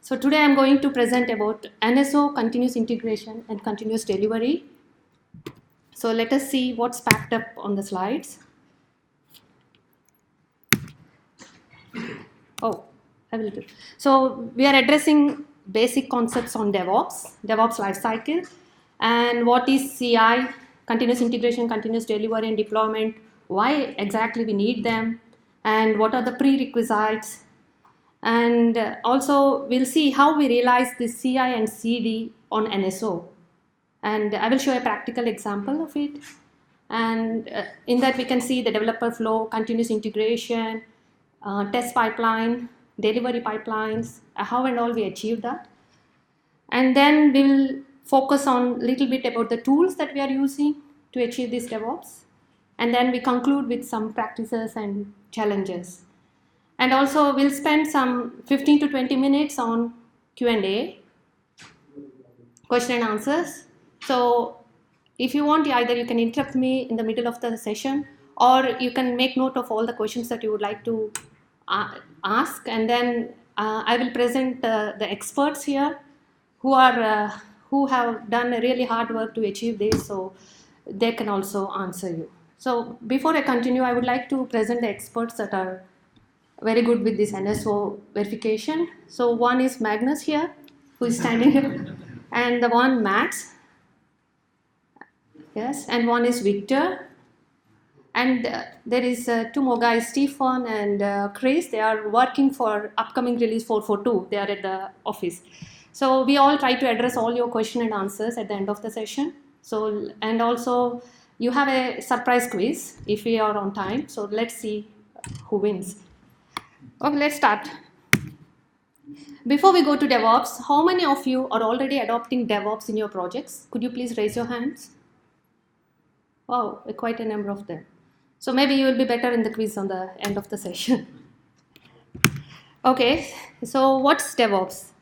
So today I'm going to present about NSO continuous integration and continuous delivery. So let us see what's packed up on the slides. Oh, I will do. So we are addressing basic concepts on DevOps lifecycle, and what is CI, continuous integration, continuous delivery and deployment, why exactly we need them, and what are the prerequisites. And also we'll see how we realize this CI and CD on NSO. And I will show a practical example of it. And in that we can see the developer flow, continuous integration, test pipeline, delivery pipelines, how and all we achieve that. And then we'll focus on a little bit about the tools that we are using to achieve this DevOps. And then we conclude with some practices and challenges. And also we'll spend some 15 to 20 minutes on Q&A, question and answers. So if you want, either you can interrupt me in the middle of the session, or you can make note of all the questions that you would like to ask, and then I will present the experts here who have done a really hard work to achieve this, so they can also answer you. So before I continue, I would like to present the experts that are very good with this NSO verification. So one is Magnus here, who is standing here, and the one Max, yes, and one is Victor, and there is two more guys, Stefan and Chris. They are working for upcoming release 442. They are at the office. So we all try to address all your question and answers at the end of the session. So, and also you have a surprise quiz if we are on time. So let's see who wins. Okay, let's start. Before we go to DevOps, how many of you are already adopting DevOps in your projects? Could you please raise your hands? Wow, quite a number of them. So maybe you will be better in the quiz on the end of the session. Okay, so what's DevOps?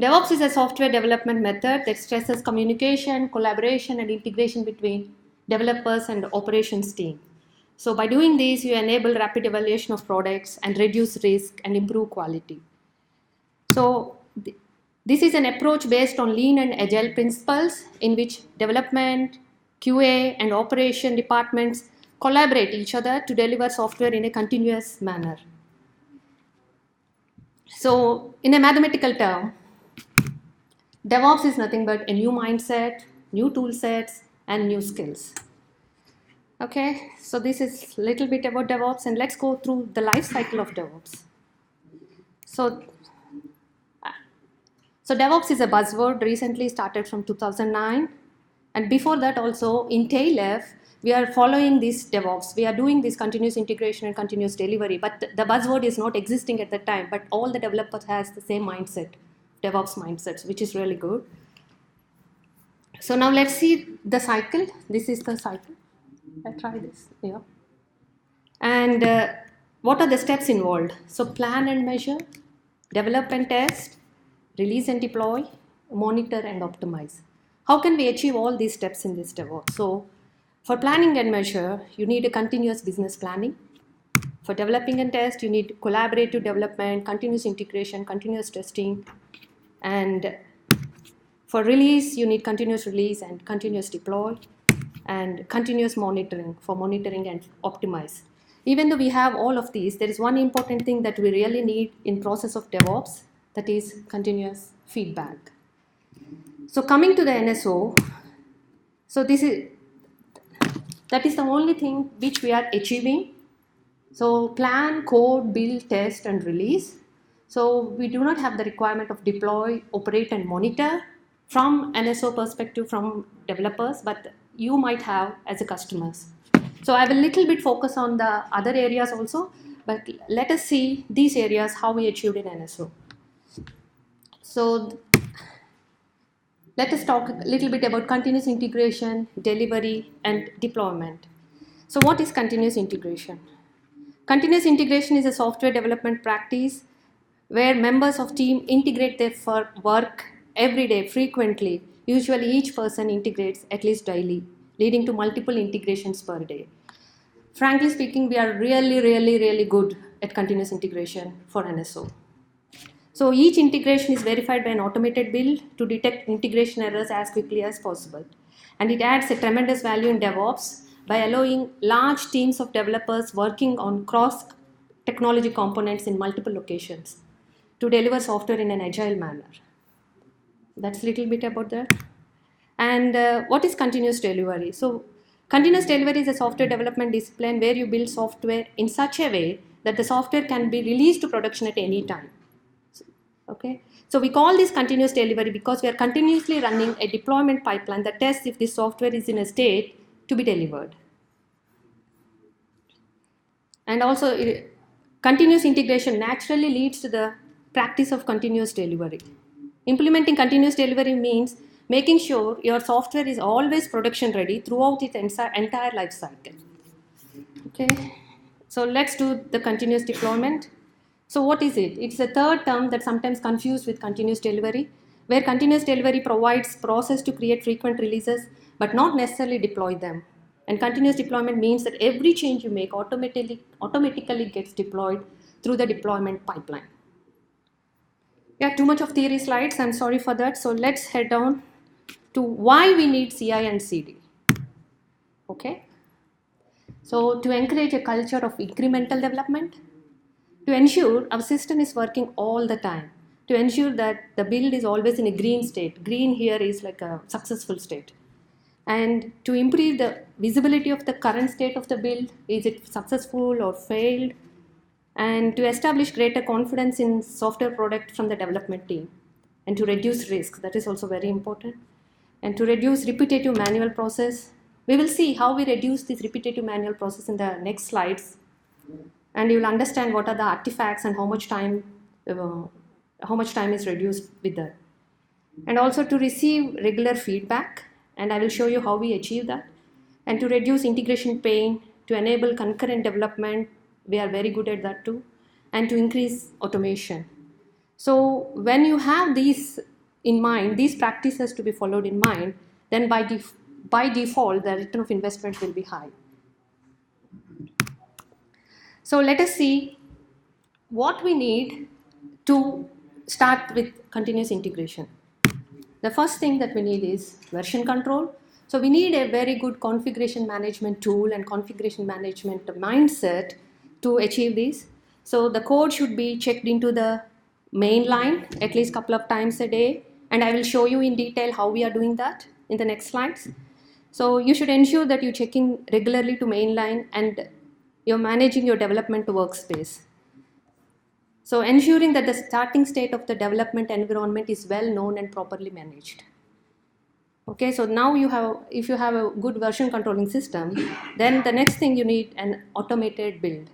DevOps is a software development method that stresses communication, collaboration, and integration between developers and operations team. So by doing this, you enable rapid evaluation of products and reduce risk and improve quality. So this is an approach based on lean and agile principles in which development, QA, and operation departments collaborate each other to deliver software in a continuous manner. So in a mathematical term, DevOps is nothing but a new mindset, new tool sets, and new skills. Okay, so this is a little bit about DevOps, and let's go through the life cycle of DevOps. So DevOps is a buzzword recently started from 2009, and before that also in TailF, we are following this DevOps. We are doing this continuous integration and continuous delivery, but the buzzword is not existing at that time, but all the developers has the same mindset, DevOps mindsets, which is really good. So now let's see the cycle. This is the cycle. I try this, yeah. And what are the steps involved? So plan and measure, develop and test, release and deploy, monitor and optimize. How can we achieve all these steps in this DevOps? So for planning and measure, you need a continuous business planning. For developing and test, you need collaborative development, continuous integration, continuous testing. And for release, you need continuous release and continuous deploy, and continuous monitoring for monitoring and optimize. Even though we have all of these, there is one important thing that we really need in process of DevOps, that is continuous feedback. So coming to the NSO, so that is the only thing which we are achieving. So plan, code, build, test, and release. So we do not have the requirement of deploy, operate, and monitor from NSO perspective from developers, but you might have as a customers. So I will little bit focus on the other areas also, but let us see these areas how we achieved in NSO. So let us talk a little bit about continuous integration, delivery, and deployment. So what is continuous integration? Continuous integration is a software development practice where members of team integrate their work every day, frequently. Usually each person integrates at least daily, leading to multiple integrations per day. Frankly speaking, we are really good at continuous integration for NSO. So each integration is verified by an automated build to detect integration errors as quickly as possible. And it adds a tremendous value in DevOps by allowing large teams of developers working on cross technology components in multiple locations to deliver software in an agile manner. That's a little bit about that. And what is continuous delivery? So continuous delivery is a software development discipline where you build software in such a way that the software can be released to production at any time. Okay, so we call this continuous delivery because we are continuously running a deployment pipeline that tests if this software is in a state to be delivered. And also, continuous integration naturally leads to the practice of continuous delivery. Implementing continuous delivery means making sure your software is always production ready throughout its entire life cycle. Okay, so let's do the continuous deployment. So what is it? It's a third term that's sometimes confused with continuous delivery, where continuous delivery provides process to create frequent releases, but not necessarily deploy them. And continuous deployment means that every change you make automatically gets deployed through the deployment pipeline. Yeah, too much of theory slides. I'm sorry for that. So let's head down to why we need CI and CD. Okay. So to encourage a culture of incremental development, to ensure our system is working all the time, to ensure that the build is always in a green state. Green here is like a successful state. And to improve the visibility of the current state of the build, is it successful or failed? And to establish greater confidence in software product from the development team. And to reduce risk, that is also very important. And to reduce repetitive manual process. We will see how we reduce this repetitive manual process in the next slides. And you will understand what are the artifacts and how much time is reduced with that. And also to receive regular feedback, and I will show you how we achieve that. And to reduce integration pain, to enable concurrent development, we are very good at that too, and to increase automation. So when you have these in mind, these practices to be followed in mind, then by default, the return of investment will be high. So let us see what we need to start with continuous integration. The first thing that we need is version control. So we need a very good configuration management tool and configuration management mindset to achieve this. So the code should be checked into the main line at least a couple of times a day. And I will show you in detail how we are doing that in the next slides. So you should ensure that you check in regularly to mainline and you're managing your development workspace. So ensuring that the starting state of the development environment is well known and properly managed. Okay, so now if you have a good version controlling system, then the next thing you need an automated build.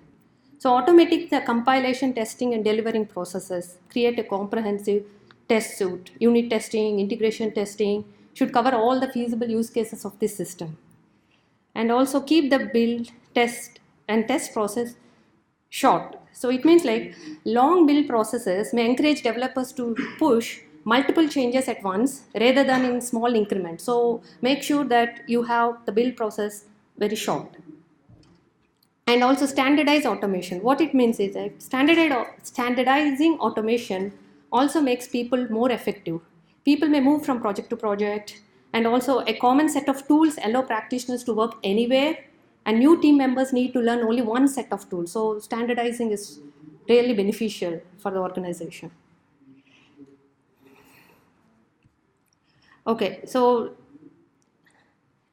So automating the compilation, testing, and delivering processes, create a comprehensive test suite. Unit testing, integration testing should cover all the feasible use cases of this system. And also keep the build, test, and test process short. So it means like long build processes may encourage developers to push multiple changes at once rather than in small increments. So make sure that you have the build process very short. And also standardize automation. What it means is that standardizing automation also makes people more effective. People may move from project to project, and also a common set of tools allow practitioners to work anywhere, and new team members need to learn only one set of tools. So standardizing is really beneficial for the organization. Okay, so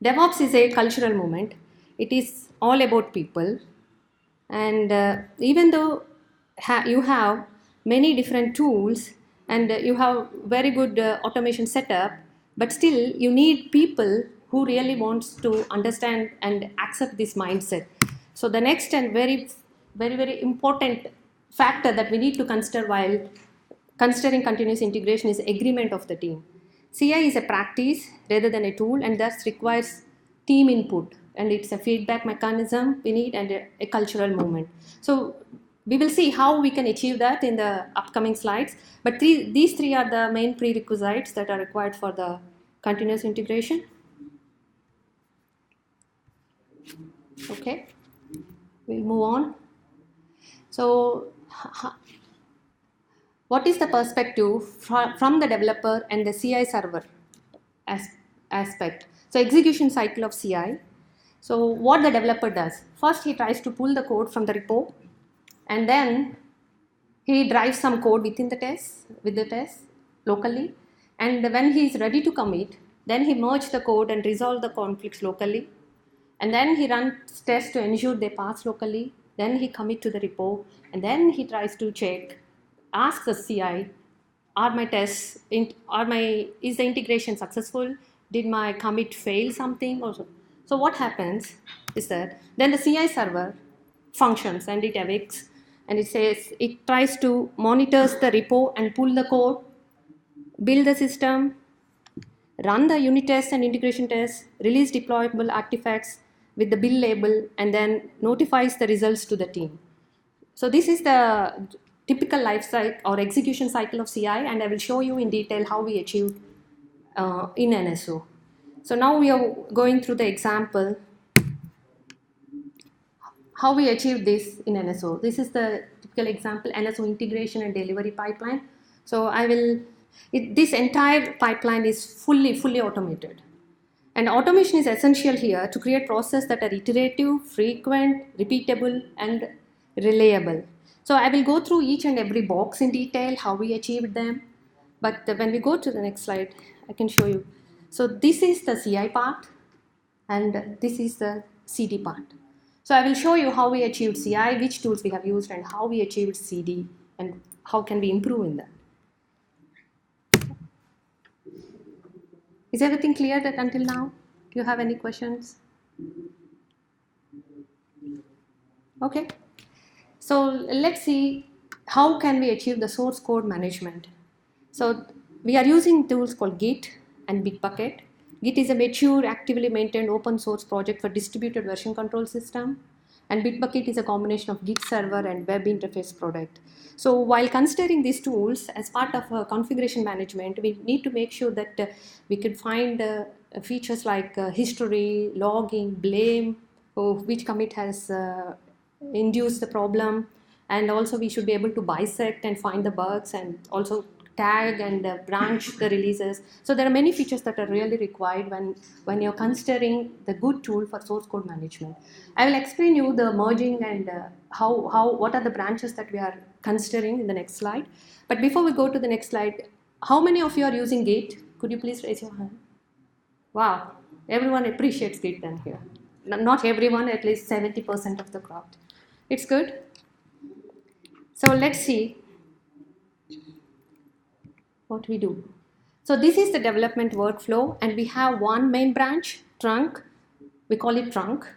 DevOps is a cultural movement. It is all about people. And even though you have many different tools and you have very good automation setup, but still you need people who really wants to understand and accept this mindset. So the next and very, very, very important factor that we need to consider while considering continuous integration is agreement of the team. CI is a practice rather than a tool, and thus requires team input, and it's a feedback mechanism we need and a cultural movement. So we will see how we can achieve that in the upcoming slides, but these three are the main prerequisites that are required for the continuous integration. Okay, we'll move on. So what is the perspective from the developer and the CI server aspect. So execution cycle of CI. So what the developer does, first he tries to pull the code from the repo, and then he drives some code within the test, with the test locally, and when he is ready to commit, then he merge the code and resolve the conflicts locally, and then he runs tests to ensure they pass locally, then he commit to the repo, and then he tries to check, ask the CI, are my tests, is the integration successful, did my commit fail something or so. So what happens is that then the CI server functions and it awakes, and it says, it tries to monitors the repo and pull the code, build the system, run the unit tests and integration tests, release deployable artifacts with the build label, and then notifies the results to the team. So this is the typical life cycle or execution cycle of CI, and I will show you in detail how we achieve in NSO. So now we are going through the example how we achieve this in NSO. This is the typical example, NSO Integration and Delivery pipeline. So this entire pipeline is fully automated. And automation is essential here to create processes that are iterative, frequent, repeatable, and reliable. So I will go through each and every box in detail, how we achieved them. But when we go to the next slide, I can show you. So this is the CI part, and this is the CD part. So I will show you how we achieved CI, which tools we have used, and how we achieved CD, and how can we improve in that. Is everything clear that until now? Do you have any questions? Okay. So let's see how can we achieve the source code management. So we are using tools called Git and Bitbucket. Git is a mature, actively maintained open source project for distributed version control system. And Bitbucket is a combination of Git server and web interface product. So while considering these tools as part of configuration management, we need to make sure that we can find features like history, logging, blame, which commit has induced the problem, and also we should be able to bisect and find the bugs, and also tag and branch the releases. So there are many features that are really required when you're considering the good tool for source code management. I will explain you the merging and what are the branches that we are considering in the next slide. But before we go to the next slide, how many of you are using Git? Could you please raise your hand? Wow, everyone appreciates Git then here. Not everyone, at least 70% of the crowd. It's good. So let's see what we do. So this is the development workflow, and we have one main branch, trunk. We call it trunk.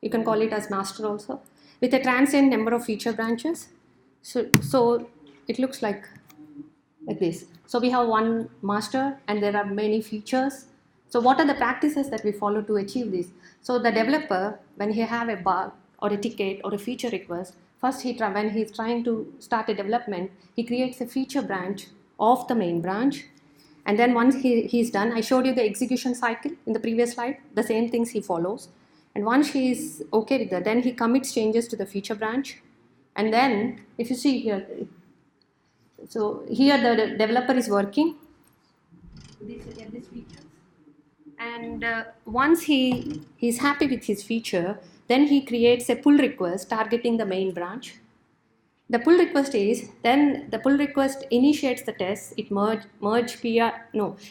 You can call it as master also, with a transient number of feature branches. So it looks like this. So we have one master, and there are many features. So what are the practices that we follow to achieve this? So the developer, when he have a bug or a ticket or a feature request, first when he's trying to start a development, he creates a feature branch of the main branch. And then once he's done, I showed you the execution cycle in the previous slide, the same things he follows. And once he is okay with that, then he commits changes to the feature branch. And then if you see here, so here the developer is working this feature. And once he's happy with his feature, then he creates a pull request targeting the main branch. The pull request initiates the test, it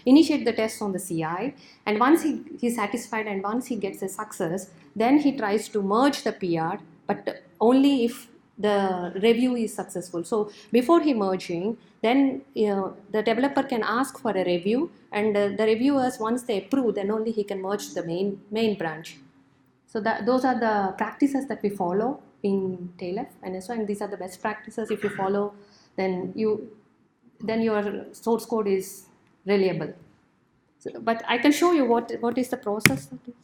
initiate the test on the CI, and once he's satisfied and once he gets a success, then he tries to merge the PR, but only if the review is successful. So before he merging, then the developer can ask for a review, and the reviewers, once they approve, then only he can merge the main branch. So those are the practices that we follow in TAILF and NSO, and these are the best practices. If you follow, then your source code is reliable. So, but I can show you what is the process of this.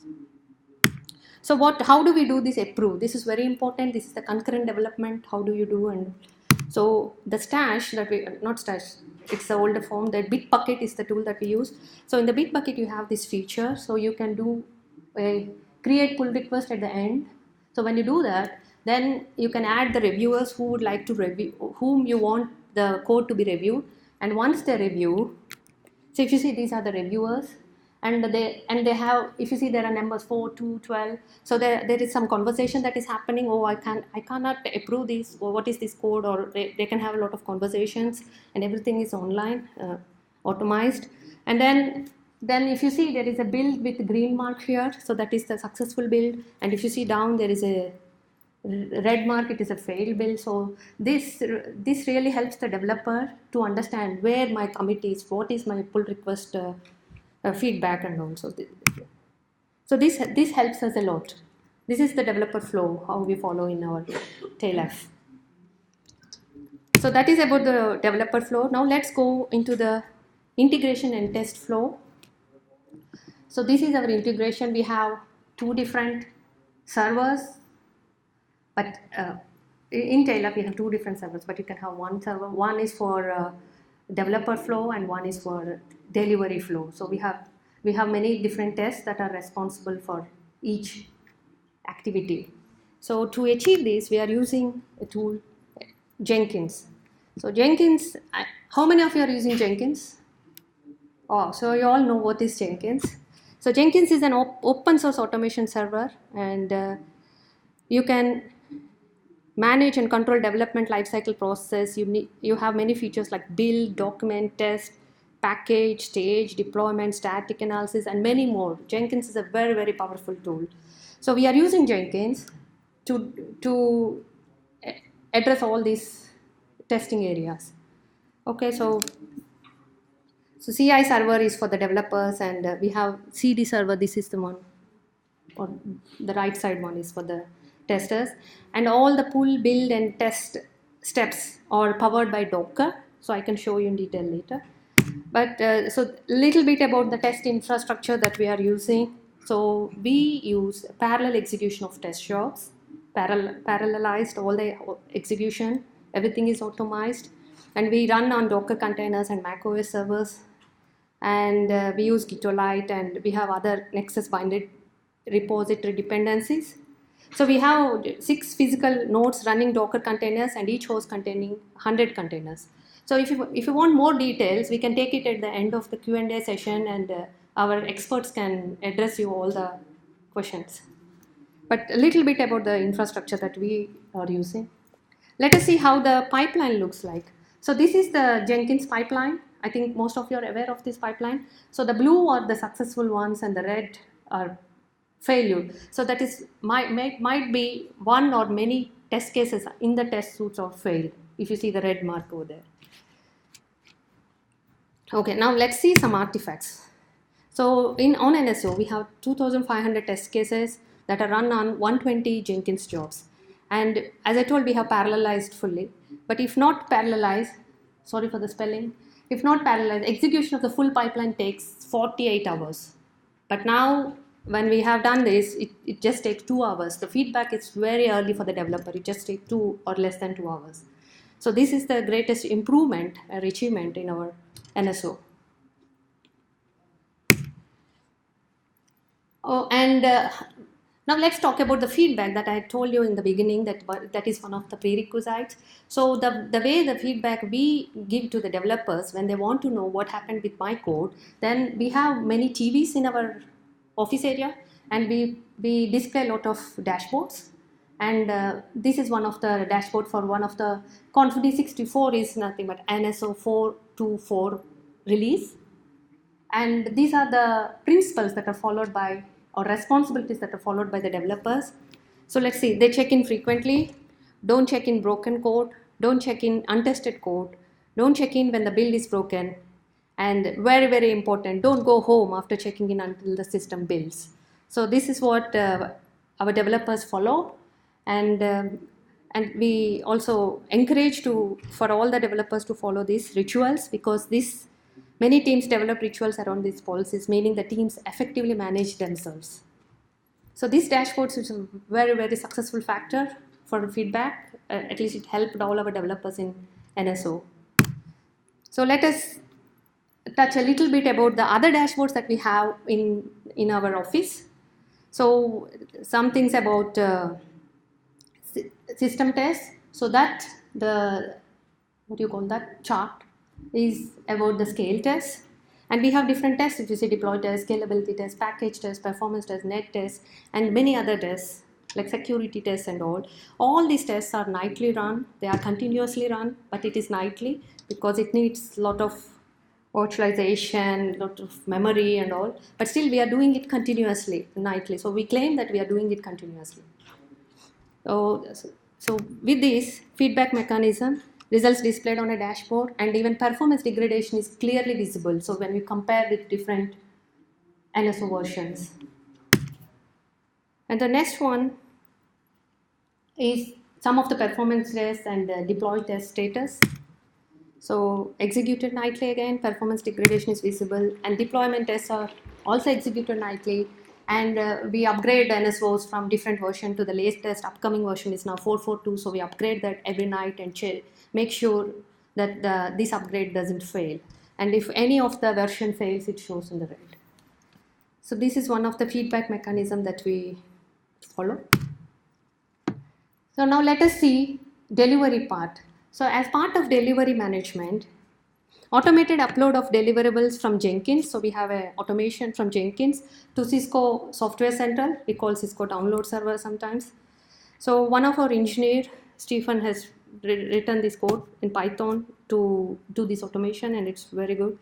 So how do we do this approve? This is very important. This is the concurrent development. How do you do? And so the stash it's the older form. The Bitbucket is the tool that we use. So in the Bitbucket you have this feature. So you can do a create pull request at the end. So when you do that, then you can add the reviewers who would like to review, whom you want the code to be reviewed, and once they review, so if you see, these are the reviewers, and they have, if you see, there are numbers 4, 2, 12. So there is some conversation that is happening. Oh, I cannot approve this, or what is this code, or they can have a lot of conversations, and everything is online, automized. And then if you see, there is a build with green mark here, so that is the successful build. And if you see down, there is a red mark, it is a failed build. So this really helps the developer to understand where my commit is, what is my pull request feedback, and also this helps us a lot. This is the developer flow, how we follow in our tailf. So that is about the developer flow. Now let's go into the integration and test flow. So this is our integration. We have 2 different servers, but in tailf we have 2 different servers, but you can have one server. One is for developer flow and one is for delivery flow. So we have many different tests that are responsible for each activity. So to achieve this, we are using a tool, Jenkins. So Jenkins, how many of you are using Jenkins? Oh, so you all know what is Jenkins. So Jenkins is an open source automation server, and you can manage and control development lifecycle process. You have many features like build, document, test, package, stage, deployment, static analysis, and many more. Jenkins is a very, very powerful tool. So we are using Jenkins to address all these testing areas. Okay, so CI server is for the developers, and we have CD server. This is the one, or the right side one is for the testers, and all the pull, build, and test steps are powered by Docker. So I can show you in detail later. But so little bit about the test infrastructure that we are using. So we use parallel execution of test jobs, parallelized all the execution. Everything is automized, and we run on Docker containers and macOS servers. And we use Gitolite, and we have other Nexus binded repository dependencies. So we have 6 physical nodes running Docker containers, and each host containing 100 containers. So if you want more details, we can take it at the end of the Q&A session, and our experts can address you all the questions. But a little bit about the infrastructure that we are using. Let us see how the pipeline looks like. So this is the Jenkins pipeline. I think most of you are aware of this pipeline. So the blue are the successful ones, and the red are failure. So that is might be one or many test cases in the test suites or failed, if you see the red mark over there. Okay, now let's see some artifacts. So on NSO, we have 2,500 test cases that are run on 120 Jenkins jobs. And as I told, we have parallelized fully. But if not parallelized, sorry for the spelling, if not parallelized, execution of the full pipeline takes 48 hours. But now, when we have done this, it just takes 2 hours. The feedback is very early for the developer. It just takes 2 or less than 2 hours. So this is the greatest improvement or achievement in our NSO. Oh, and now let's talk about the feedback that I told you in the beginning, that is one of the prerequisites. So the way the feedback we give to the developers when they want to know what happened with my code, then we have many TVs in our office area, and we display a lot of dashboards. And this is one of the dashboard for one of the Conf 64 is nothing but NSO 4.2.4 release. And these are the principles that are followed by, or responsibilities that are followed by the developers. So let's see, they check in frequently, don't check in broken code, don't check in untested code, don't check in when the build is broken, and very, very important, don't go home after checking in until the system builds. So this is what our developers follow, and we also encourage for all the developers to follow these rituals, because many teams develop rituals around these policies, meaning the teams effectively manage themselves. So these dashboards is a very, very successful factor for feedback. At least it helped all our developers in NSO. So let us touch a little bit about the other dashboards that we have in our office. So some things about system tests, so that the what do you call that, chart is about the scale test. And we have different tests. If you see deploy test, scalability test, package test, performance test, net test, and many other tests like security tests and all. All these tests are nightly run. They are continuously run, but it is nightly because it needs a lot of virtualization, a lot of memory and all. But still we are doing it continuously, nightly. So we claim that we are doing it continuously. So with this feedback mechanism, results displayed on a dashboard, and even performance degradation is clearly visible. So when we compare with different NSO versions. And the next one is some of the performance tests and deploy test status. So executed nightly again, performance degradation is visible, and deployment tests are also executed nightly. And we upgrade NSOs from different version to the latest upcoming version is now 4.4.2. So we upgrade that every night and make sure that this upgrade doesn't fail. And if any of the version fails, it shows in the red. So this is one of the feedback mechanism that we follow. So now let us see delivery part. So as part of delivery management, automated upload of deliverables from Jenkins. So we have a automation from Jenkins to Cisco Software Central. We call Cisco Download Server sometimes. So one of our engineer, Stephen, has written this code in Python to do this automation, and it's very good.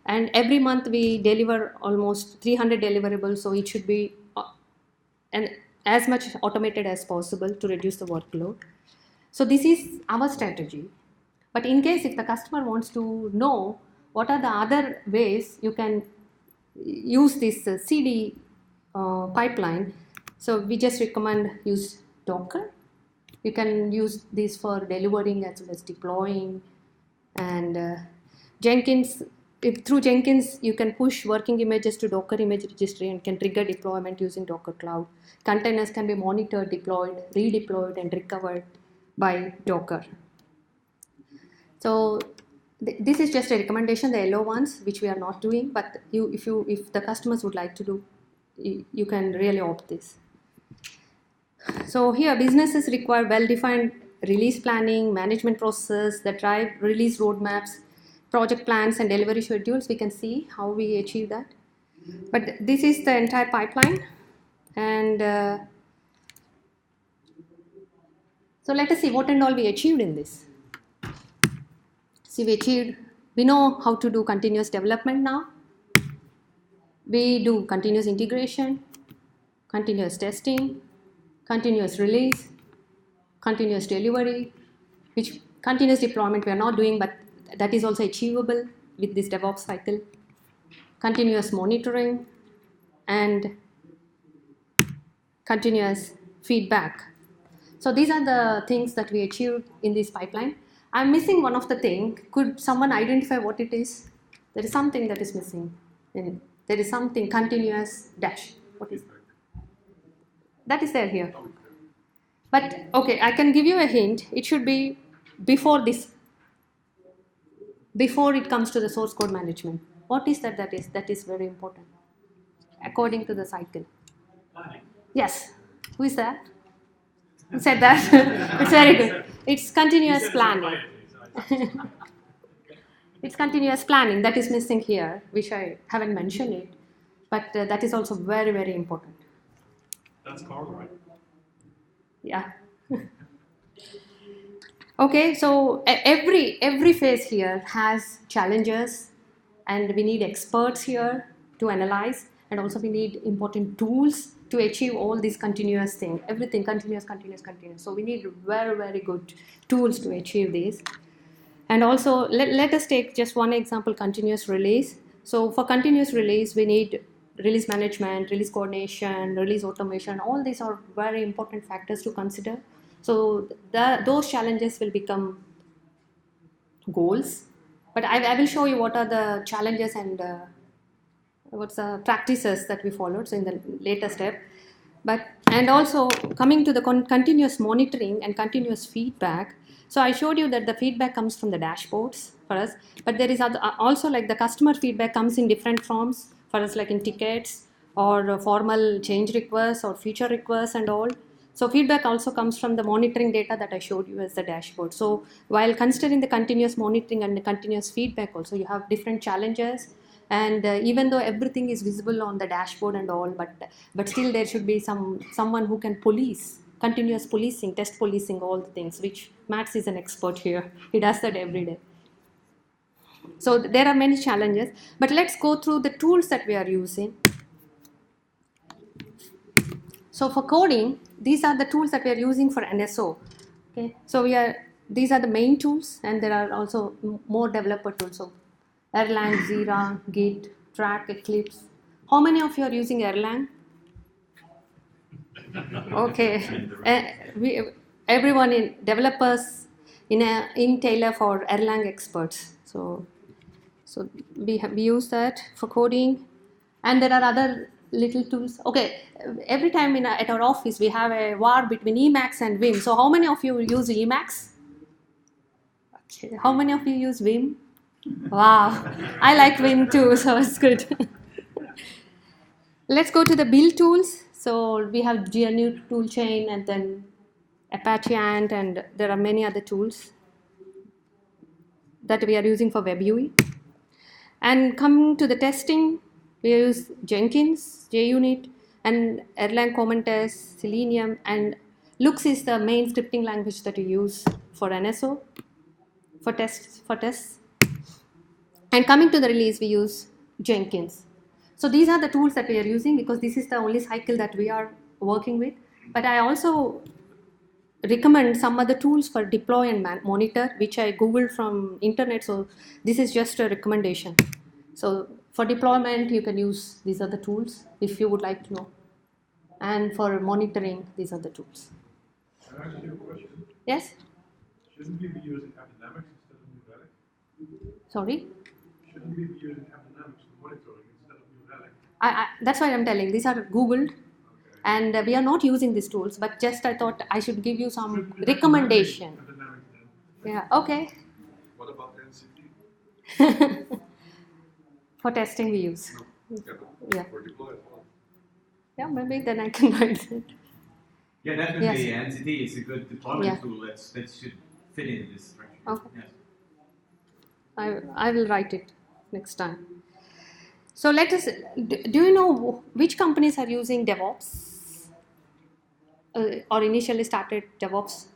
And every month we deliver almost 300 deliverables. So it should be as much automated as possible to reduce the workload. So this is our strategy. But in case if the customer wants to know what are the other ways you can use this CD pipeline, so we just recommend use Docker. You can use this for delivering as well as deploying. And Jenkins, through Jenkins, you can push working images to Docker image registry and can trigger deployment using Docker Cloud. Containers can be monitored, deployed, redeployed, and recovered by Docker. So this is just a recommendation, the yellow ones, which we are not doing. But if the customers would like to do, you can really opt this. So here, businesses require well-defined release planning, management process that drive release roadmaps, project plans, and delivery schedules. We can see how we achieve that. But this is the entire pipeline. And so let us see what and all we achieved in this. See, we know how to do continuous development now. We do continuous integration, continuous testing, continuous release, continuous delivery, which continuous deployment we are not doing, but that is also achievable with this DevOps cycle, continuous monitoring, and continuous feedback. So these are the things that we achieved in this pipeline. I'm missing one of the things. Could someone identify what it is? There is something that is missing. There is something continuous dash. What is that? That is there here. But okay, I can give you a hint. It should be before this, before it comes to the source code management. What is that? That is very important according to the cycle. Yes. Who is that? Who said that? It's very good. It's continuous planning. It's continuous planning that is missing here, which I haven't mentioned it, but that is also very, very important. That's Carl, right? Yeah. Okay, so every phase here has challenges, and we need experts here to analyze, and also we need important tools to achieve all these continuous things. Everything continuous. So we need very, very good tools to achieve this. And also let us take just one example, continuous release. So for continuous release, we need release management, release coordination, release automation. All these are very important factors to consider. So those challenges will become goals. But I will show you what are the challenges and what's the practices that we followed, so in the later step. And also coming to the continuous monitoring and continuous feedback. So I showed you that the feedback comes from the dashboards for us, but there is also like the customer feedback comes in different forms for us, like in tickets or formal change requests or feature requests and all. So feedback also comes from the monitoring data that I showed you as the dashboard. So while considering the continuous monitoring and the continuous feedback also, you have different challenges. And even though everything is visible on the dashboard and all, but still there should be someone who can police, continuous policing, test policing, all the things, which Max is an expert here. He does that every day. So there are many challenges, but let's go through the tools that we are using. So for coding, these are the tools that we are using for NSO. Okay, so these are the main tools, and there are also more developer tools. So Erlang, Zira, Git, Track, Eclipse. How many of you are using Erlang? Okay, everyone in developers in Taylor for Erlang experts. So we use that for coding, and there are other little tools. Okay, every time at our office we have a war between Emacs and Vim. So how many of you use Emacs? Okay, how many of you use Vim? Wow, I like Vim too, so it's good. Let's go to the build tools. So we have GNU toolchain and then Apache Ant, and there are many other tools that we are using for web UI. And coming to the testing, we use Jenkins, JUnit, and Erlang Common Test, Selenium, and Lux is the main scripting language that we use for NSO for tests. And coming to the release, we use Jenkins. So these are the tools that we are using because this is the only cycle that we are working with. But I also recommend some other tools for deploy and monitor, which I googled from internet. So this is just a recommendation. So for deployment, you can use these other tools if you would like to know. And for monitoring, these are the tools. Can I ask you a question? Yes? Shouldn't we be using Dynamics instead of New Relic? Sorry? Shouldn't we be using Dynamics for monitoring instead of New Relic? That's why I'm telling. These are googled. Okay. And we are not using these tools, but just I thought I should give you some recommendation. Yeah, okay. What about NCT? For testing we use. No. Yeah. For deploy as well. Yeah, maybe then I can write it. Yeah, definitely. Yes. NCT is a good deployment tool that should fit into this structure. Okay. Yes. I will write it next time. So let us, do you know which companies are using Devops or initially started Devops?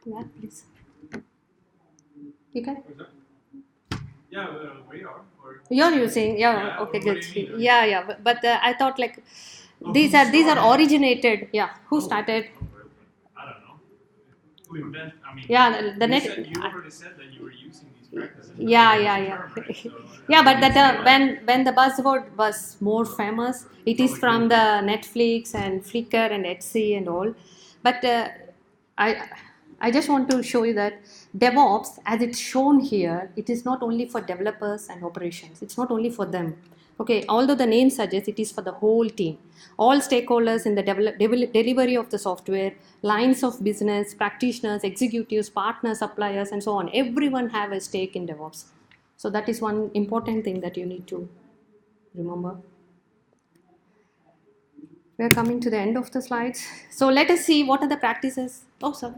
Yeah, please. You can? Yeah, we are. You're using, yeah, okay, good. Yeah, but I thought like these are originated. Yeah, who started? I don't know. Who invented? I mean, yeah, the net. You already said that you were using these practices. Yeah. So, yeah, but that when the buzzword was more famous, it is from the Netflix and Flickr and Etsy and all. But I just want to show you that DevOps, as it's shown here, it is not only for developers and operations. It's not only for them. Okay, although the name suggests it is for the whole team. All stakeholders in the delivery of the software, lines of business, practitioners, executives, partners, suppliers, and so on. Everyone have a stake in DevOps. So that is one important thing that you need to remember. We are coming to the end of the slides. So let us see what are the practices. Oh, sorry.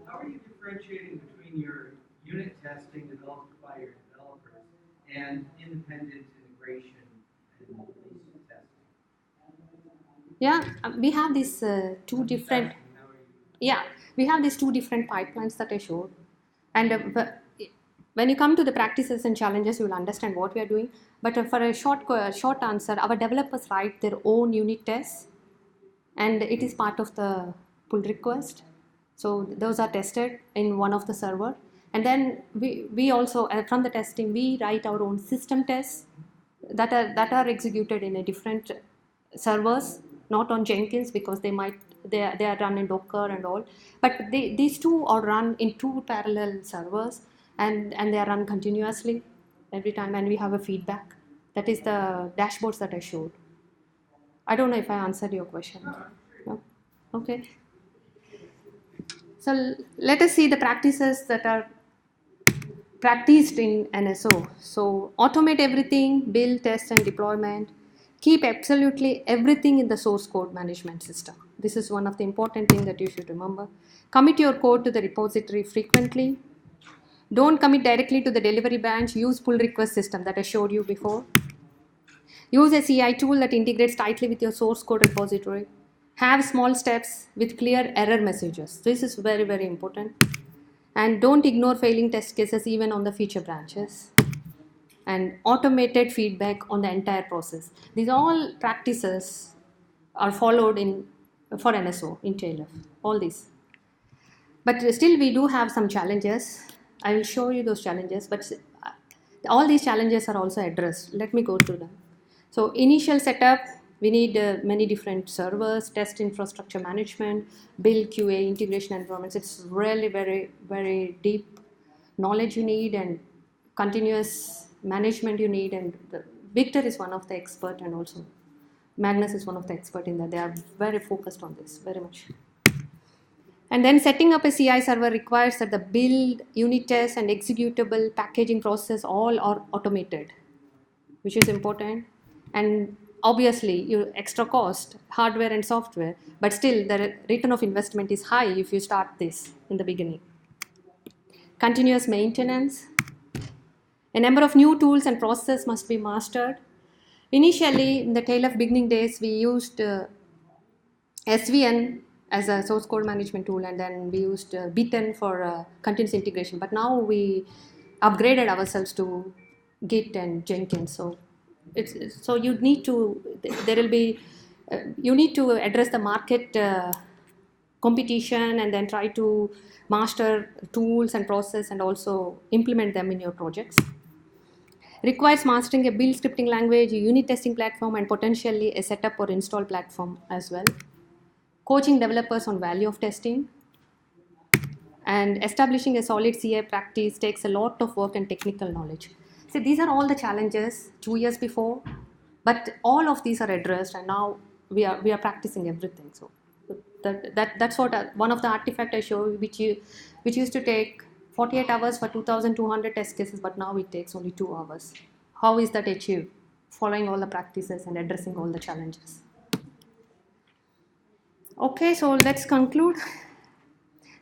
How are you differentiating between your unit testing developed by your developers and independent integration and release testing? Yeah, we have these two different. Yeah, we have these two different pipelines that I showed, and when you come to the practices and challenges, you will understand what we are doing. But for a short answer, our developers write their own unit tests, and it is part of the pull request. So those are tested in one of the server, and then we also from the testing we write our own system tests that are executed in a different servers, not on Jenkins because they are run in Docker and all. But these two are run in two parallel servers, and they are run continuously every time, and we have a feedback. That is the dashboards that I showed. I don't know if I answered your question. No? Okay. So let us see the practices that are practiced in NSO. So automate everything, build, test, and deployment. keep absolutely everything in the source code management system. This is one of the important things that you should remember. Commit your code to the repository frequently. Don't commit directly to the delivery branch. Use pull request system that I showed you before. Use a CI tool that integrates tightly with your source code repository. Have small steps with clear error messages. This is very, very important. And don't ignore failing test cases even on the feature branches. And automated feedback on the entire process. These all practices are followed for NSO in TLF, all these. But still we do have some challenges. I will show you those challenges, but all these challenges are also addressed. Let me go through them. So initial setup, we need many different servers, test infrastructure management, build QA, integration environments. It's really very, very deep knowledge you need and continuous management you need. And Victor is one of the expert, and also Magnus is one of the expert in that. They are very focused on this, very much. And then setting up a CI server requires that the build, unit test, and executable packaging process all are automated, which is important. And obviously, your extra cost, hardware and software, but still the return of investment is high if you start this in the beginning. Continuous maintenance. A number of new tools and processes must be mastered. Initially, in the TLF beginning days, we used SVN as a source code management tool, and then we used B10 for continuous integration. But now we upgraded ourselves to Git and Jenkins. So you need to, there will be, you need to address the market competition and then try to master tools and process and also implement them in your projects. Requires mastering a build scripting language, a unit testing platform, and potentially a setup or install platform as well. Coaching developers on value of testing. And establishing a solid CI practice takes a lot of work and technical knowledge. So these are all the challenges 2 years before, but all of these are addressed, and now we are practicing everything. So that's what one of the artifacts I showed, which used to take 48 hours for 2,200 test cases, but now it takes only 2 hours. How is that achieved? Following all the practices and addressing all the challenges. Okay, so let's conclude.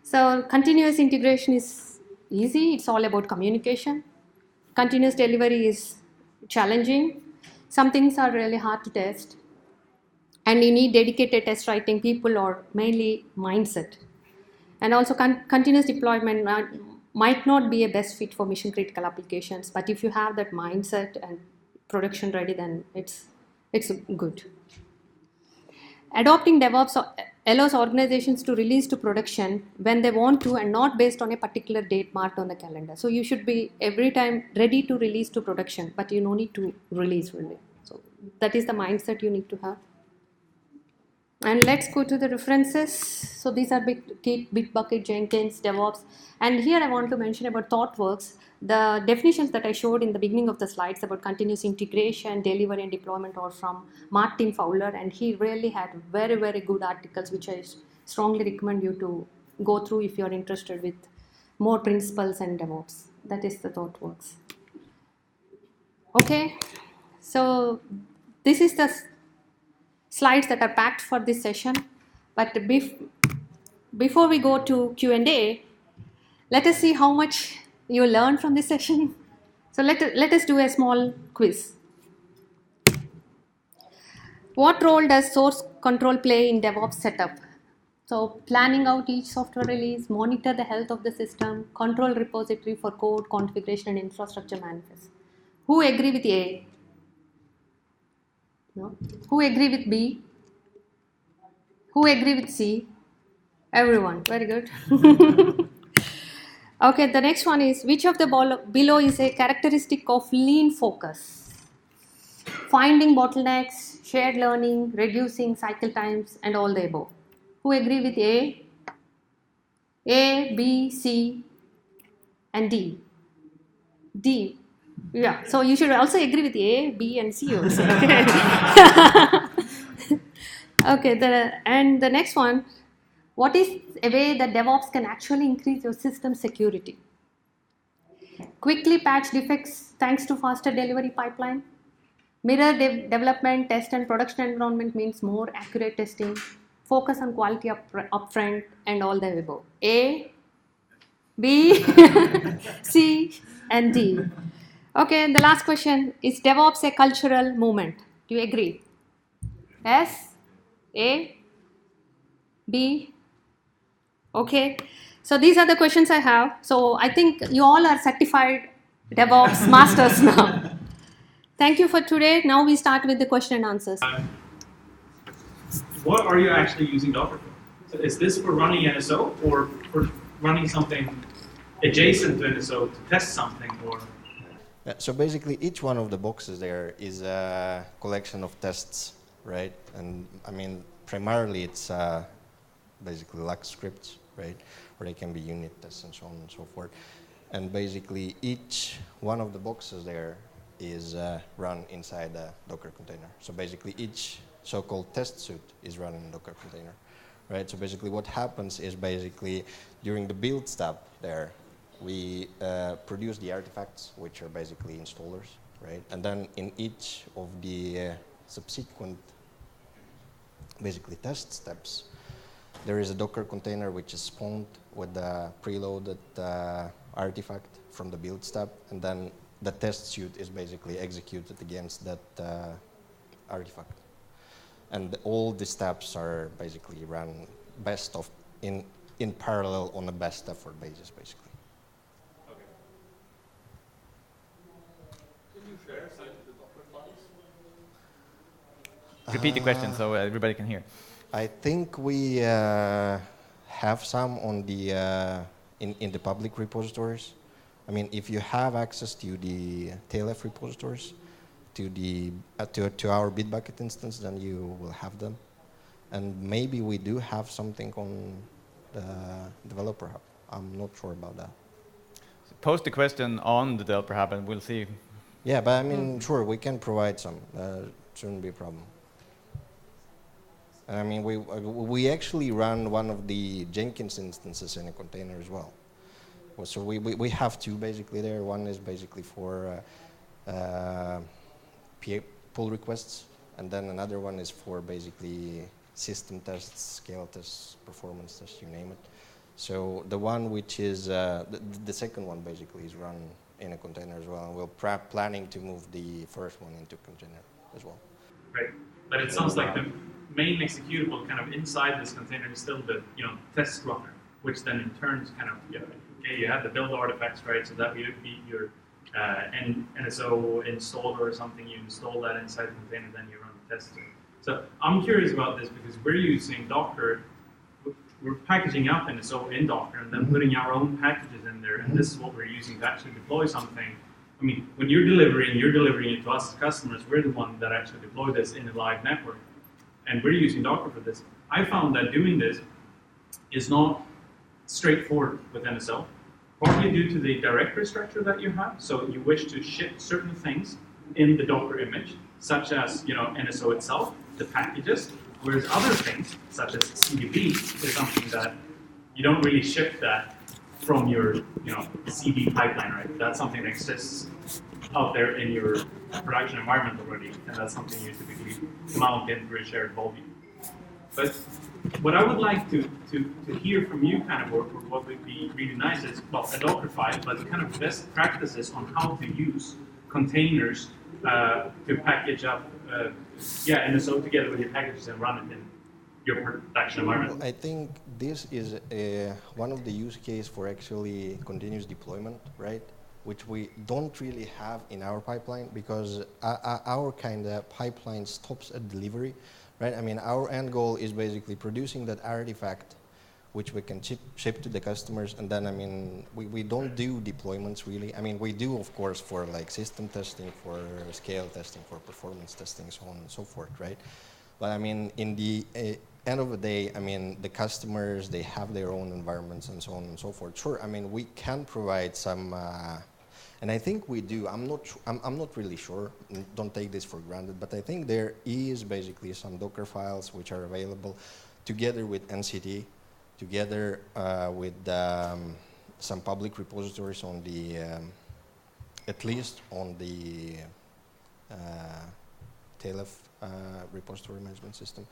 So continuous integration is easy. It's all about communication. Continuous delivery is challenging. Some things are really hard to test. And you need dedicated test writing people or mainly mindset. And also continuous deployment might not be a best fit for mission critical applications, but if you have that mindset and production ready, then it's good. Adopting DevOps allows organizations to release to production when they want to and not based on a particular date marked on the calendar. So you should be every time ready to release to production, but you no need to release really. So that is the mindset you need to have. And let's go to the references. So these are Bitbucket, Jenkins, Devops. And here I want to mention about ThoughtWorks. The definitions that I showed in the beginning of the slides about continuous integration, delivery, and deployment are from Martin Fowler. And he really had very, very good articles, which I strongly recommend you to go through if you're interested with more principles and DevOps. That is the ThoughtWorks. Okay, so this is the slides that are packed for this session, but before we go to Q&A, let us see how much you learned from this session. So let us do a small quiz. What role does source control play in DevOps setup? So planning out each software release, monitor the health of the system, control repository for code, configuration, and infrastructure manifest. Who agree with A? No. Who agree with B? Who agree with C? Everyone. Very good. Okay, the next one is, which of the below is a characteristic of lean focus? Finding bottlenecks, shared learning, reducing cycle times, and all the above. Who agree with A? A, B, C, and D? D. Yeah, so you should also agree with A, B, and C also. Okay, the next one, what is a way that DevOps can actually increase your system security? Quickly patch defects thanks to faster delivery pipeline, Mirror development, test and production environment means more accurate testing, focus on quality upfront, and all the above. A, B, C, and D. Okay, the last question, is DevOps a cultural movement? Do you agree? S, A, B. Okay, so these are the questions I have. So I think you all are certified DevOps masters now. Thank you for today. Now we start with the question and answers. What are you actually using Docker for? So is this for running NSO or for running something adjacent to NSO to test something? Or Yeah, so basically each one of the boxes there is a collection of tests, right? And I mean, primarily it's basically Lux scripts, right? Or they can be unit tests and so on and so forth. And basically each one of the boxes there is run inside a Docker container. So basically each so-called test suite is run in a Docker container, right? So basically what happens is basically during the build step there, we produce the artifacts, which are basically installers, right? And then in each of the subsequent basically test steps, there is a Docker container which is spawned with the preloaded artifact from the build step, and then the test suite is basically executed against that artifact. And all the steps are basically run best of in parallel on a best effort basis, basically. okay. Can you share some of the Docker files? Repeat the question so everybody can hear. I think we have some on the in the public repositories. I mean, if you have access to the TLF repositories, to the to our Bitbucket instance, then you will have them. And maybe we do have something on the developer hub. I'm not sure about that. So post the question on the developer hub and we'll see. Yeah, but I mean, sure, we can provide some. Shouldn't be a problem. I mean, we actually run one of the Jenkins instances in a container as well. So we have two basically there. One is basically for pull requests, and then another one is for basically system tests, scale tests, performance tests, you name it. So the one which is the second one basically is run in a container as well, and we're planning to move the first one into container as well. Right, but it sounds like the main executable kind of inside this container is still the test runner, which then in turn is kind of okay, you have the build artifacts, right? So that would be your NSO installer or something. You install that inside the container, then you run the test. So I'm curious about this because we're using Docker. We're packaging up NSO in Docker and then putting our own packages in there, and this is what we're using to actually deploy something. I mean, when you're delivering it to us as customers. We're the one that actually deploy this in a live network, and we're using Docker for this. I found that doing this is not straightforward with NSO, partly due to the directory structure that you have. So you wish to ship certain things in the Docker image, such as NSO itself, the packages, whereas other things, such as CDB, is something that you don't really ship that from your CD pipeline, right? That's something that exists out there in your production environment already, and that's something you typically mount in through a shared volume. But what I would like to hear from you, kind of, or what would be really nice is, well, a Docker file, but kind of best practices on how to use containers to package up, NSO together with your packages and run it in your production environment. I think this is one of the use cases for actually continuous deployment, right? Which we don't really have in our pipeline because our kind of pipeline stops at delivery, right? I mean, our end goal is basically producing that artifact which we can ship to the customers, and then, I mean, we don't do deployments really. I mean, we do, of course, for like system testing, for scale testing, for performance testing, so on and so forth, right? But I mean, in the end of the day, I mean, the customers, they have their own environments and so on and so forth. Sure, I mean, we can provide some, and I think we do. I'm not really sure. Don't take this for granted, but I think there is basically some Docker files which are available together with NCT, together with some public repositories on the, at least on the TLF repository management system.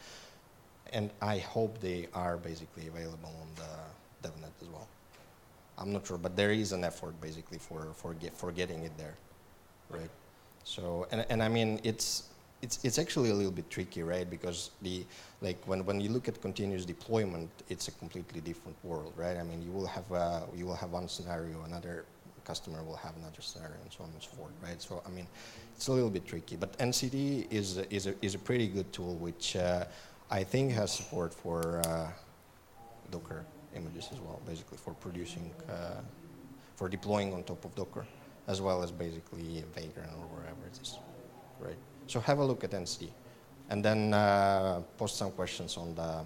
And I hope they are basically available on the DevNet as well. I'm not sure, but there is an effort basically for getting it there, right? So, and I mean, it's actually a little bit tricky, right? Because when you look at continuous deployment, it's a completely different world, right? I mean, you will have one scenario, another customer will have another scenario, and so on and so forth, right? So, I mean, it's a little bit tricky. But NCD is a pretty good tool, which I think has support for Docker images as well, basically for producing, for deploying on top of Docker, as well as basically Vagrant or wherever it is, right? So have a look at NCD, and then post some questions on the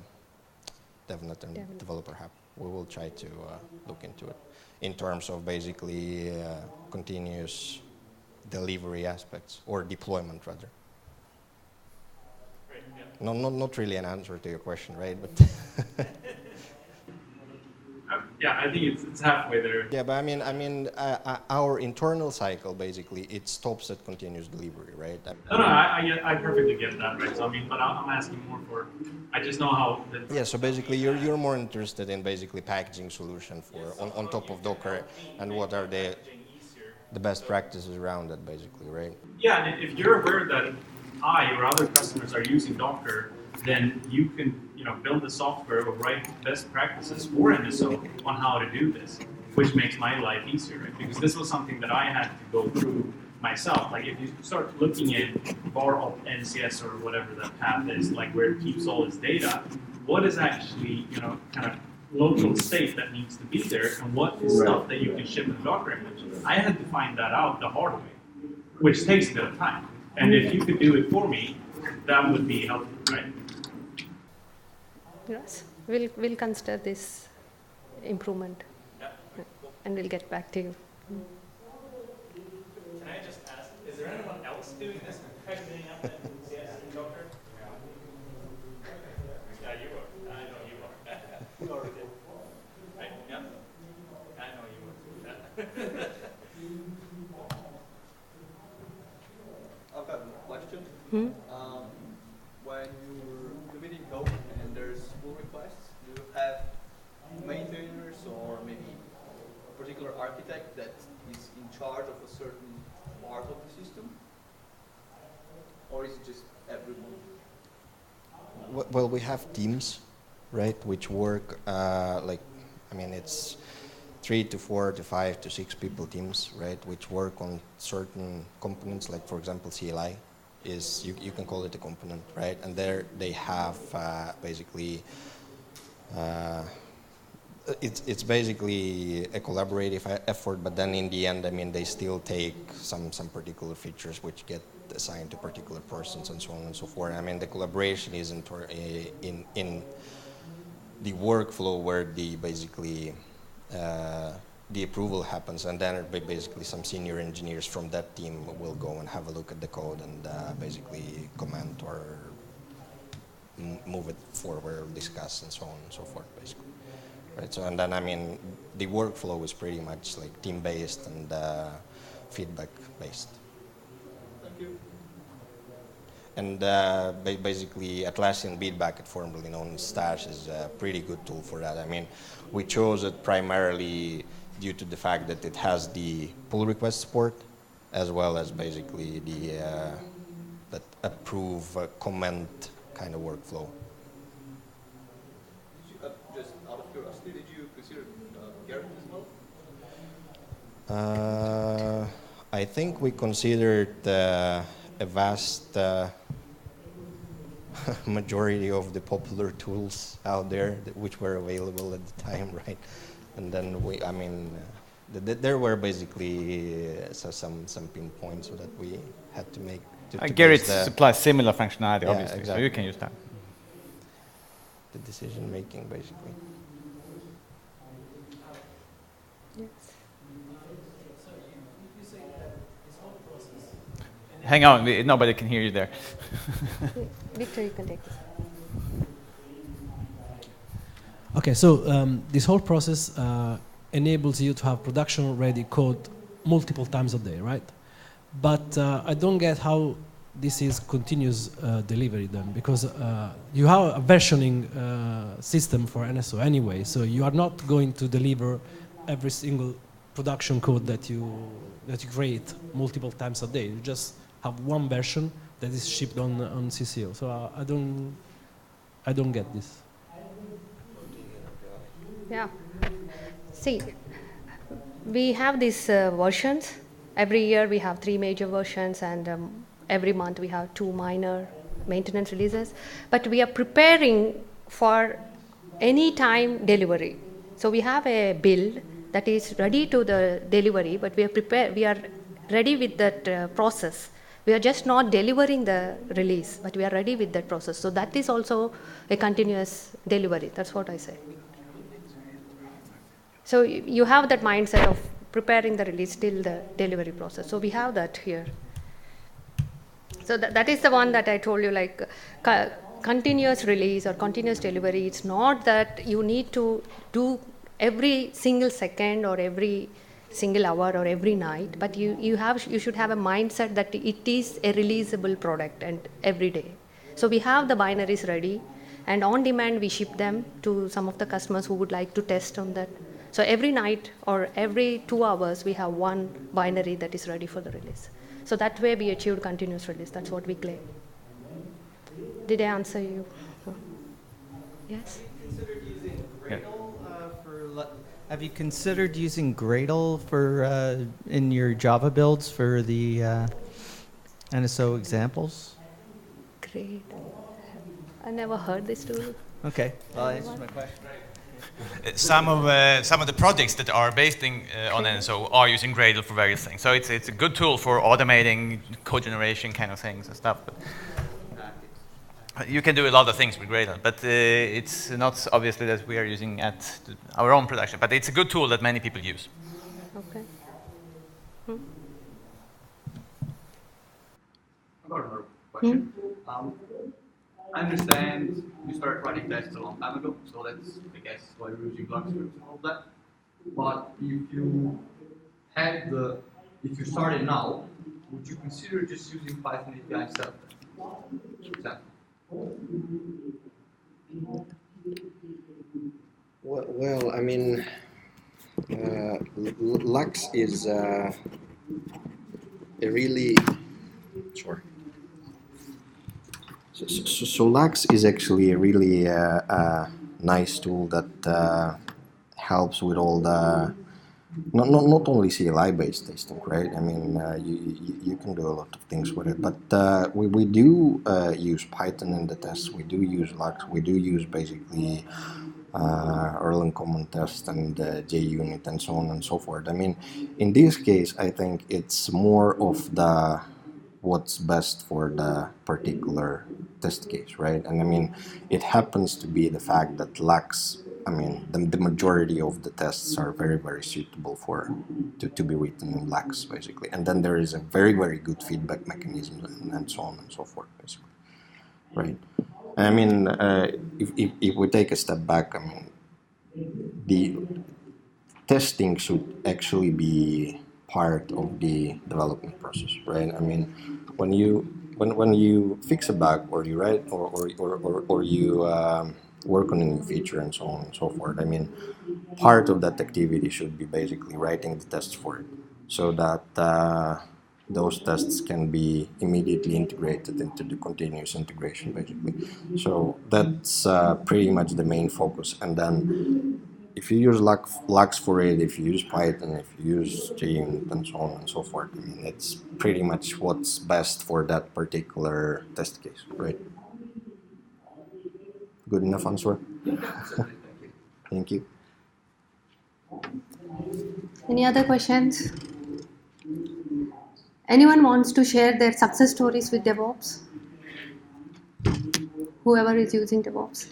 DevNet and Developer Hub. We will try to look into it in terms of basically continuous delivery aspects, or deployment rather. Great, yeah. No, not really an answer to your question, right? But Yeah, I think it's halfway there. yeah, but I mean, our internal cycle basically it stops at continuous delivery, right? No, I perfectly get that, right? So I mean, but I'm asking more for. I just know how. Yeah, so basically you're more interested in basically packaging solution for on top of Docker, and what are the best practices around it, basically, right? Yeah, and if you're aware that I or other customers are using Docker, then you can build the software or write best practices for NSO on how to do this, which makes my life easier, right? Because this was something that I had to go through myself. Like if you start looking at bar of NCS or whatever that path is, like where it keeps all its data, what is actually kind of local state that needs to be there, and what is stuff that you can ship in Docker image. I had to find that out the hard way, which takes a bit of time. And if you could do it for me, that would be helpful, right? Yes, we'll consider this improvement, and we'll get back to you. Can I just ask, is there anyone else doing this? Packaging up NCS in Docker? Yeah, you are. I know you are. You already did. Right? Yeah. I know you are. I've got a question. Hmm? When you're committing code and there's pull requests, do you have maintainers or maybe a particular architect that is in charge of a certain part of the system? Or is it just everyone? Well, we have teams, right, which work it's 3 to 4 to 5 to 6 people teams, right, which work on certain components, like for example CLI is, you can call it a component, right, and there they have basically it's basically a collaborative effort, but then in the end, I mean, they still take some particular features which get assigned to particular persons and so on and so forth. I mean, the collaboration is in the workflow where the basically the approval happens, and then basically some senior engineers from that team will go and have a look at the code and basically comment or move it forward, discuss, and so on and so forth, basically. Right. So, and then I mean, the workflow is pretty much like team-based and feedback-based. Thank you. And basically, Atlassian Beatbucket, formerly known as Stash, is a pretty good tool for that. I mean, we chose it primarily due to the fact that it has the pull request support, as well as basically the that approve comment kind of workflow. Just out of curiosity, did you consider Garrett as well? I think we considered a vast majority of the popular tools out there which were available at the time, right? And then there were basically some pinpoints that we had to make. Garrett supplies similar functionality, obviously, exactly. so you can use that. The decision making, basically. Yes. Hang on, nobody can hear you there. Victor, you can take this. Okay, so this whole process enables you to have production-ready code multiple times a day, right? But I don't get how this is continuous delivery then, because you have a versioning system for NSO anyway, so you are not going to deliver every single production code that you create multiple times a day. You just have one version that is shipped on CCO. So I don't get this. Yeah. See, we have these versions. Every year we have 3 major versions, and every month we have 2 minor maintenance releases. But we are preparing for any time delivery. So we have a build that is ready to the delivery, but we are prepared. We are ready with that process. We are just not delivering the release, but we are ready with that process. So that is also a continuous delivery. That's what I say. So you have that mindset of preparing the release till the delivery process. So we have that here. So that is the one that I told you, like continuous release or continuous delivery. It's not that you need to do every single second or every single hour or every night, but you should have a mindset that it is a releasable product and every day. So we have the binaries ready, and on demand we ship them to some of the customers who would like to test on that. So every night or every 2 hours we have one binary that is ready for the release. So that way we achieved continuous release. That's what we claim. Did I answer you? Yes? Have you considered using Gradle for in your Java builds for the NSO examples? Great. I never heard this tool. Okay, well, that answers my question. Some of the projects that are based on NSO are using Gradle for various things. So it's a good tool for automating code generation kind of things and stuff. But you can do a lot of things with Gradle, but it's not obviously that we are using at our own production. But it's a good tool that many people use. Okay. I've got another question. I understand you started writing tests a long time ago, so that's, I guess, why you're using Lux scripts and all of that. But if you started now, would you consider just using Python API instead of that, for example? Well, I mean, Lux is a really sure. So Lux is actually a really nice tool that helps with all the not only CLI based testing, right? I mean, you can do a lot of things with it, but we do use Python in the tests. We do use Lux. We do use basically Erlang common test and JUnit and so on and so forth. I mean, in this case, I think it's more of the what's best for the particular test case, right? And I mean, it happens to be the fact that Lux, I mean, the majority of the tests are very, very suitable to be written in Lux, basically. And then there is a very, very good feedback mechanism and so on and so forth, basically, right? I mean, if we take a step back, I mean, the testing should actually be part of the development process, right? I mean, when you fix a bug or you write or you work on a new feature and so on and so forth, I mean, part of that activity should be basically writing the tests for it, so that those tests can be immediately integrated into the continuous integration, basically. So that's pretty much the main focus. And then if you use Lux for it, if you use Python, if you use JUnit and so on and so forth, I mean, it's pretty much what's best for that particular test case, right? Good enough answer? Thank you. Any other questions? Anyone wants to share their success stories with DevOps? Whoever is using DevOps.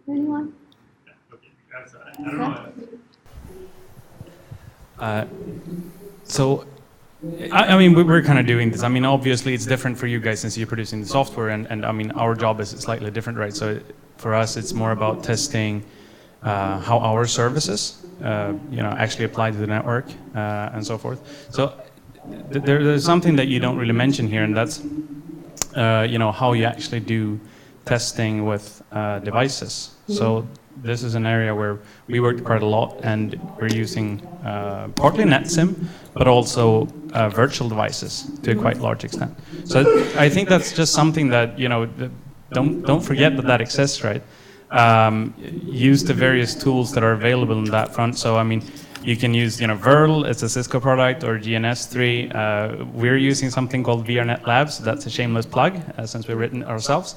Anyone? I don't know. So, I mean, we're kind of doing this. I mean, obviously, it's different for you guys since you're producing the software, and I mean, our job is slightly different, right? So, for us, it's more about testing how our services actually apply to the network and so forth. So there's something that you don't really mention here, and that's how you actually do testing with devices. So this is an area where we worked quite a lot, and we're using partly NetSim, but also virtual devices to a quite large extent. So I think that's just something that don't forget that exists, right? Use the various tools that are available in that front. So I mean, you can use Virl, it's a Cisco product, or GNS3. We're using something called VRNet Labs. That's a shameless plug, since we've written ourselves,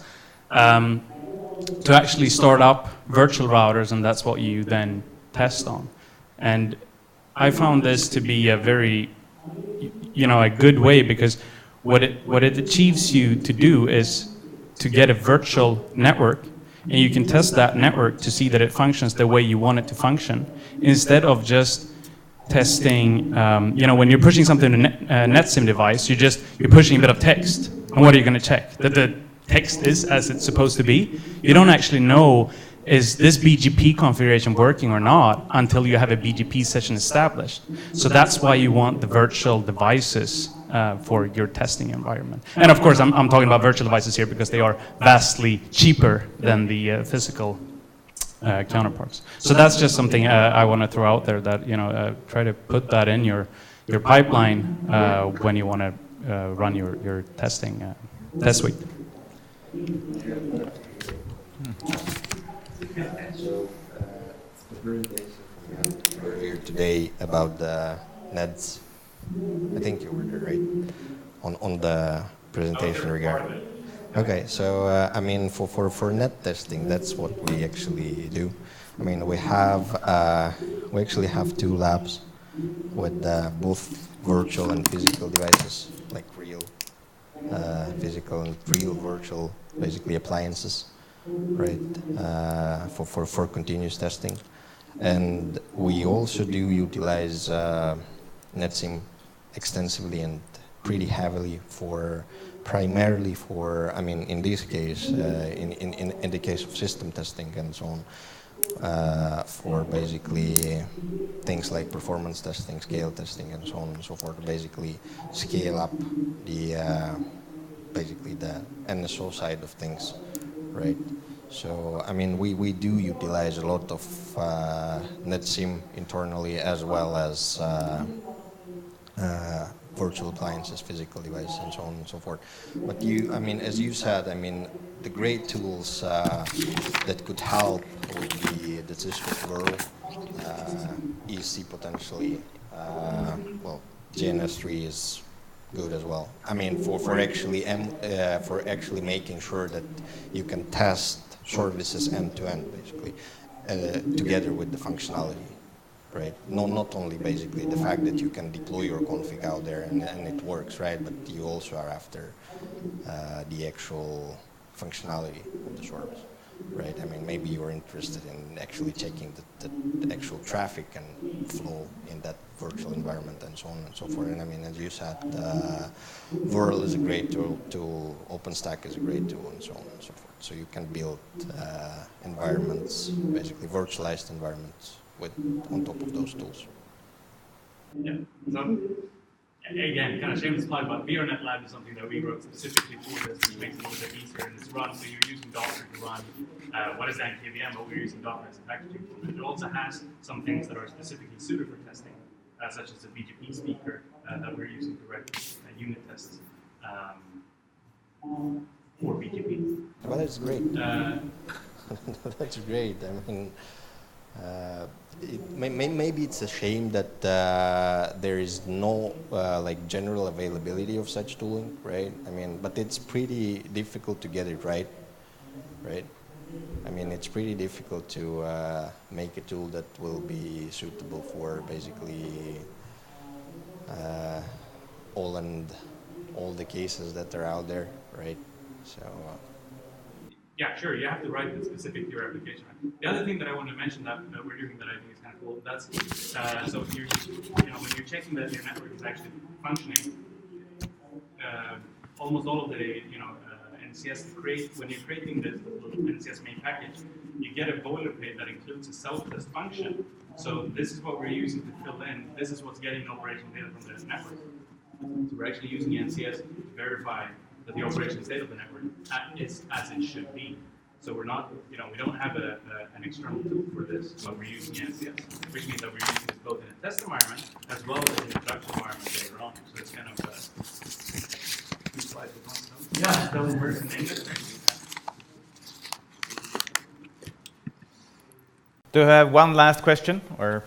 to actually start up virtual routers, and that's what you then test on. And I found this to be a very, a good way, because what it achieves you to do is to get a virtual network, and you can test that network to see that it functions the way you want it to function, instead of just testing, when you're pushing something to a NetSim device, you're pushing a bit of text. And what are you going to check? That the text is as it's supposed to be? You don't actually know, is this BGP configuration working or not, until you have a BGP session established. So that's why you want the virtual devices for your testing environment. And of course, I'm talking about virtual devices here because they are vastly cheaper than the physical counterparts. So that's just something I want to throw out there, that try to put that in your pipeline when you want to run your testing test suite. So, the presentation earlier today about the NEDs, I think you were there, right? On the presentation regarding. Okay, so I mean, for net testing, that's what we actually do. I mean, we actually have 2 labs with both virtual and physical devices, like real physical and real virtual, basically appliances, right? For continuous testing, and we also do utilize NetSim extensively and pretty heavily primarily for, I mean, in this case, in the case of system testing and so on, for basically things like performance testing, scale testing, and so on and so forth, to basically scale up the basically the NSO side of things, right? So, I mean, we do utilize a lot of NetSim internally, as well as virtual appliances, physical devices, and so on and so forth. But I mean, as you said, I mean, the great tools that could help would be the Cisco Virl, EC potentially. Well, GNS3 is good as well. I mean, for actually making sure that you can test services end to end, basically, together with the functionality. Right. Not only basically the fact that you can deploy your config out there and it works, right? But you also are after the actual functionality of the service, right? I mean, maybe you're interested in actually checking the actual traffic and flow in that virtual environment and so on and so forth. And I mean, as you said, Virl is a great tool, OpenStack is a great tool, and so on and so forth. So you can build environments, basically virtualized environments, on top of those tools. Yeah. So again, kind of shameless plug, but VRNet Lab is something that we wrote specifically for this, which makes it a little bit easier, and it's run. So you're using Docker to run what is then KVM, but we're using Docker as a packaging tool. It also has some things that are specifically suited for testing, such as the BGP speaker that we're using to write unit tests for BGP. Well, that's great. That's great. I mean. Maybe it's a shame that there is no like general availability of such tooling, right? I mean, but it's pretty difficult to get it right? I mean, it's pretty difficult to make a tool that will be suitable for basically all the cases that are out there, right? So. Yeah, sure. You have to write it specific to your application. The other thing that I want to mention that we're doing that I think is kind of cool, that's so if when you're checking that your network is actually functioning, almost all of the NCS when you're creating this little NCS main package, you get a boilerplate that includes a self-test function So this is what we're using to fill in. This is what's getting operational data from the network. So we're actually using NCS to verify that the operational state of the network is as it should be. So we're not, we don't have an external tool for this, but we're using NCS, which means that we're using this both in a test environment as well as in a production environment later on. So it's kind of two slides with one stone. Yeah, that will work in English. Do you have one last question, or?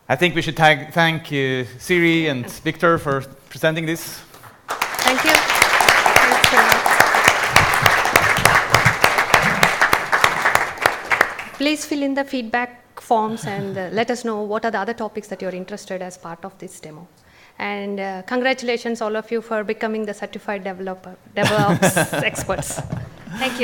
I think we should thank Siri and Victor for presenting this. Thank you. Thanks so much. Please fill in the feedback forms and let us know what are the other topics that you're interested as part of this demo. And congratulations all of you for becoming the certified Devops experts. Thank you.